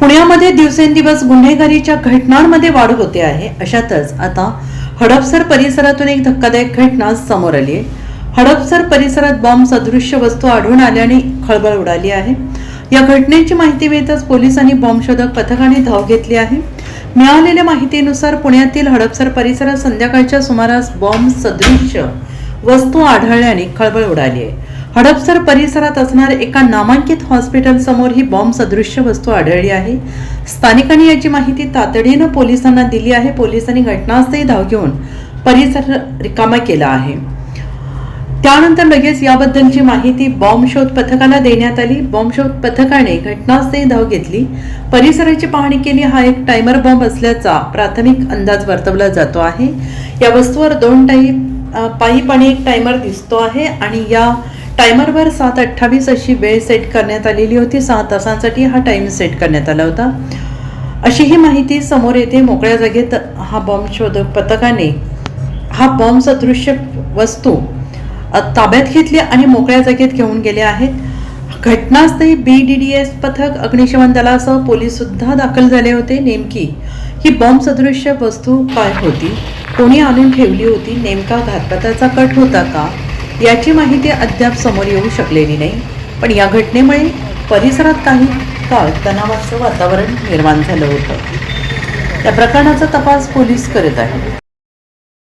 पुण्यामध्ये दिवसेंदिवस गुन्हेगारीच्या घटनांमध्ये वाढ होते आहे. अशातच आता हडपसर परिसरातून एक धक्कादायक घटना समोर आली आहे. हडपसर परिसरात बॉम्ब सदृश्य वस्तू आढळून आल्याने खळबळ उडाली आहे. या घटनेची माहिती मिळताच पोलिसांनी बॉम्ब शोधक पथकाने धाव घेतली आहे. मिळालेल्या माहितीनुसार पुण्यातील हडपसर परिसरात संध्याकाळच्या सुमारास बॉम्ब सदृश्य वस्तू आढळल्याने खळबळ उडाली आहे. हडपसर परिसरात असणाऱ्या एका नामांकित हॉस्पिटल समोर ही बॉम्ब सदृश्य वस्तू आढळली आहे. स्थानिकांनी याची माहिती तातडीनं पोलिसांना दिली आहे. पोलिसांनी घटनास्थळी धाव घेऊन परिसर रिकामा केला आहे. त्यानंतर लगेच याबद्दलची माहिती बॉम्ब शोध पथकाला देण्यात आली. बॉम्ब शोध पथकाने घटनास्थळी धाव घेतली, परिसराची पाहणी केली. हा एक टायमर बॉम्ब असल्याचा प्राथमिक अंदाज वर्तवला जातो आहे. या वस्तूवर 2 पाईप आणि एक टायमर दिसतो आहे आणि या टायमरवर 7:28 अशी वेळ सेट करण्यात आलेली होती. 6 तासांसाठी हा टाइम सेट करण्यात आला होता, अशी ही माहिती समोर येते. मोकळ्या जागेत हा बॉम्ब शोधक पथकाने हा बॉम्ब सदृश्य वस्तू ताब्यात घेतली आणि मोकळ्या जागेत घेऊन गेले आहेत. घटनास्थळी BDDS पथक, अग्निशमन दलासह पोलीस सुद्धा दाखल झाले होते. नेमकी ही बॉम्ब सदृश्य वस्तू काय होती, कोणी आणून ठेवली होती, नेमका घातपाताचा कट होता का, याची माहिती अद्याप समोर येऊ शकलेली नाही. पण या घटनेमुळे परिसरात काही काळ तणावाचं वातावरण निर्माण झालं होतं. या प्रकरणाचा तपास पोलीस करत आहेत.